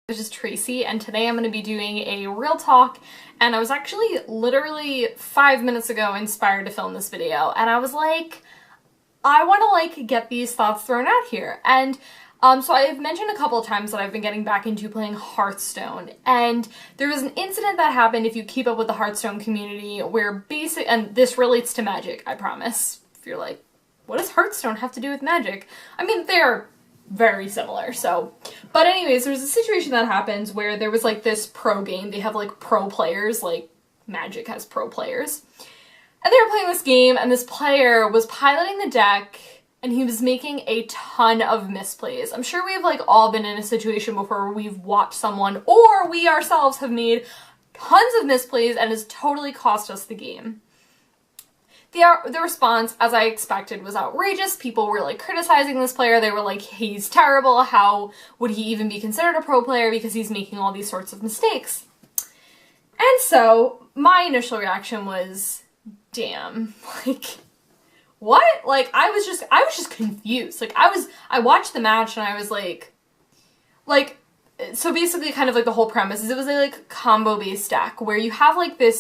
This is Tracy, and today I'm going to be doing a real talk, and I was actually literally 5 minutes ago inspired to film this video, and I was like, I want to get these thoughts thrown out here. And so I've mentioned a couple of times that I've been getting back into playing Hearthstone, and there was an incident that happened, if you keep up with the Hearthstone community, where and this relates to Magic, I promise. If you're like, what does Hearthstone have to do with Magic? I mean, they're very similar, so. But anyways, there was a situation that happens where there was this pro game. They have pro players, like Magic has pro players. And they were playing this game, and this player was piloting the deck, and he was making a ton of misplays. I'm sure we've all been in a situation before where we've watched someone, or we ourselves have made tons of misplays, and it's totally cost us the game. The response, as I expected, was outrageous. People were criticizing this player. They were like, he's terrible. How would he even be considered a pro player because he's making all these sorts of mistakes? And so my initial reaction was, damn, what? I was just confused. I watched the match and I was so basically kind of the whole premise is it was a combo based deck where you have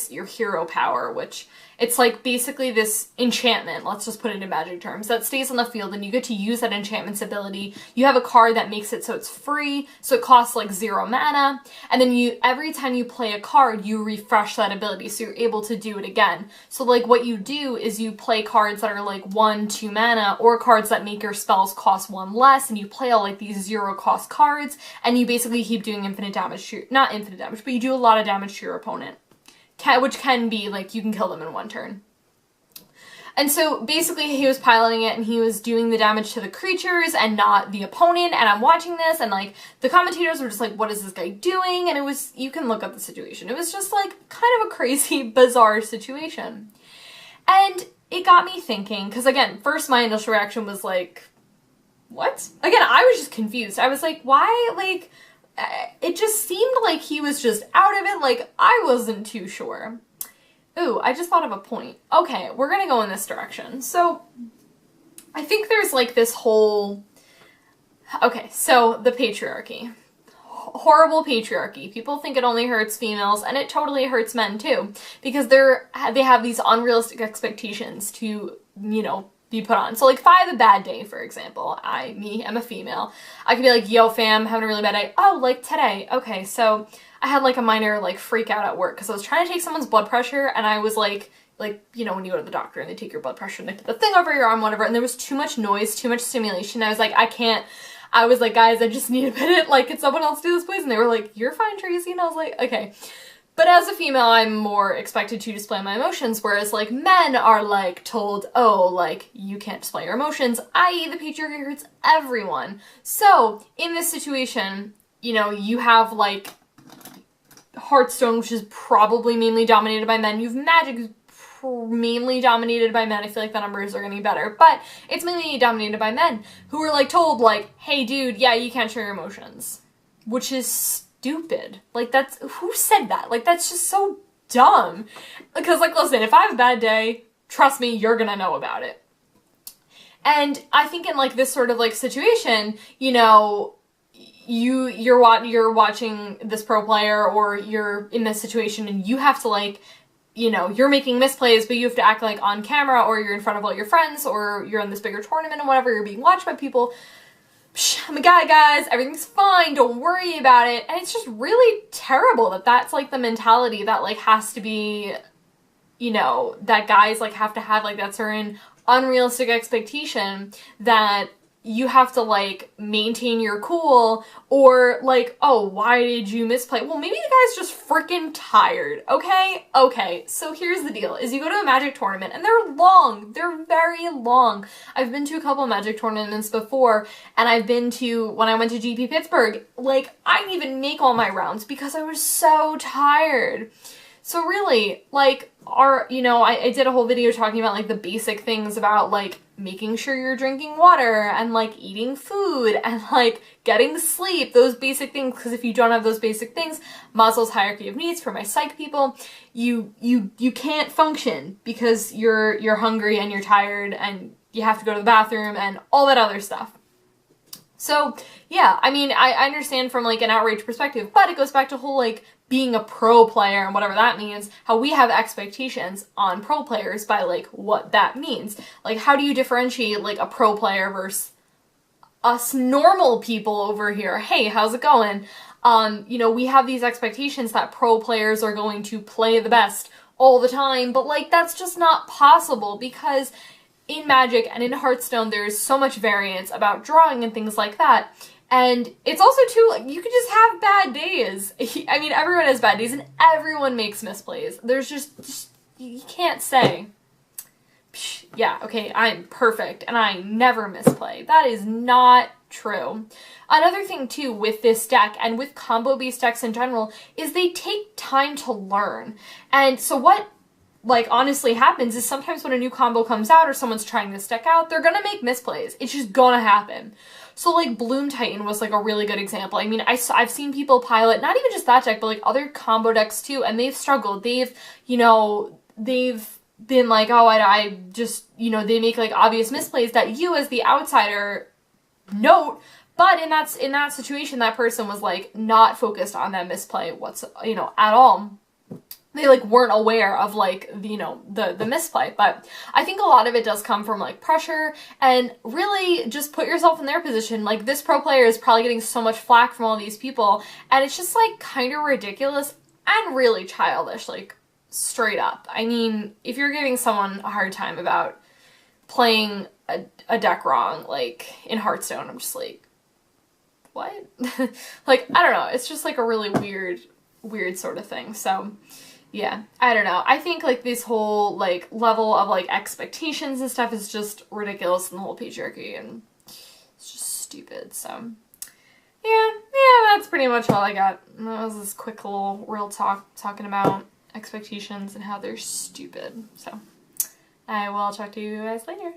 your hero power, which it's basically this enchantment, let's just put it in Magic terms, that stays on the field, and you get to use that enchantment's ability. You have a card that makes it so it's free, so it costs 0 mana, and then every time you play a card, you refresh that ability, so you're able to do it again. So what you do is you play cards that are 1, 2 mana, or cards that make your spells cost 1 less, and you play all these 0 cost cards, and you basically keep doing infinite damage to not infinite damage, but you do a lot of damage to your opponent. Which can be, you can kill them in 1 turn. And so, basically, he was piloting it, and he was doing the damage to the creatures and not the opponent, and I'm watching this, and, the commentators were just what is this guy doing? And it was, you can look up the situation. It was just, kind of a crazy, bizarre situation. And it got me thinking, because, again, first my initial reaction was what? Again, I was just confused. I was why, it just seemed like he was just out of it, I wasn't too sure. Ooh, I just thought of a point. Okay, we're gonna go in this direction. So, I think there's this whole... Okay, so the patriarchy. Horrible patriarchy. People think it only hurts females, and it totally hurts men too. Because they have these unrealistic expectations to, be put on. So if I have a bad day, for example, I'm a female, I could be yo fam, having a really bad day. Oh, today. Okay, so I had a minor freak out at work because I was trying to take someone's blood pressure, and I was when you go to the doctor and they take your blood pressure and they put the thing over your arm, whatever, and there was too much noise, too much stimulation. I was I can't. I was guys, I just need a minute. Could someone else do this, please? And they were you're fine, Tracy. And I was okay. But as a female, I'm more expected to display my emotions, whereas, men are, told, oh, you can't display your emotions, i.e. the patriarchy hurts everyone. So, in this situation, you have, Hearthstone, which is probably mainly dominated by men. You have Magic, who's mainly dominated by men. I feel the numbers are getting better, but it's mainly dominated by men who are, told, hey, dude, yeah, you can't show your emotions. Which is stupid. That's, who said that? that's just so dumb. Because, listen, if I have a bad day, trust me, you're gonna know about it. And I think in, this sort of, situation, you're watching this pro player, or you're in this situation, and you have to, you're making misplays, but you have to act, on camera, or you're in front of all your friends, or you're in this bigger tournament and whatever, you're being watched by people. I'm a guy, guys, everything's fine, don't worry about it. And it's just really terrible that that's the mentality that has to be, that guys have to have that certain unrealistic expectation that you have to maintain your cool, or oh, why did you misplay? Well, maybe the guy's just freaking tired, okay? Okay, so here's the deal, is you go to a Magic tournament, and they're long, they're very long. I've been to a couple of Magic tournaments before, and I've been to, when I went to GP Pittsburgh, I didn't even make all my rounds because I was so tired. So really, I did a whole video talking about, the basic things about, making sure you're drinking water, and, eating food, and, getting sleep, those basic things, because if you don't have those basic things, Maslow's hierarchy of needs for my psych people, you can't function because you're hungry and you're tired and you have to go to the bathroom and all that other stuff. So, yeah, I mean, I understand from, like, an outrage perspective, but it goes back to whole, like, being a pro player and whatever that means, how we have expectations on pro players by, like, what that means. Like, how do you differentiate, like, a pro player versus us normal people over here? Hey, how's it going? You know, we have these expectations that pro players are going to play the best all the time, but, like, that's just not possible because in Magic and in Hearthstone, there's so much variance about drawing and things like that. And it's also, too, like, you can just have bad days. I mean, everyone has bad days and everyone makes misplays. There's just you can't say, yeah, okay, I'm perfect and I never misplay. That is not true. Another thing, too, with this deck and with combo-based decks in general is they take time to learn. And so what, like, honestly happens is sometimes when a new combo comes out or someone's trying this deck out, they're gonna make misplays. It's just gonna happen. So, like, Bloom Titan was, like, a really good example. I mean, I've seen people pilot, not even just that deck, but, like, other combo decks, too, and they've struggled. They've, you know, they've been like, oh, I just, you know, they make, like, obvious misplays that you, as the outsider, note, but in that situation, that person was, like, not focused on that misplay at all. They, like, weren't aware of, like, the misplay. But I think a lot of it does come from, like, pressure, and really just put yourself in their position. Like, this pro player is probably getting so much flack from all these people, and it's just, like, kind of ridiculous and really childish, like, straight up. I mean, if you're giving someone a hard time about playing a deck wrong, like, in Hearthstone, I'm just like, what? Like, I don't know. It's just, like, a really weird sort of thing. So yeah, I don't know. I think, like, this whole, like, level of, like, expectations and stuff is just ridiculous in the whole patriarchy, and it's just stupid, so yeah, that's pretty much all I got. That was this quick little real talk talking about expectations and how they're stupid, so I will talk to you guys later.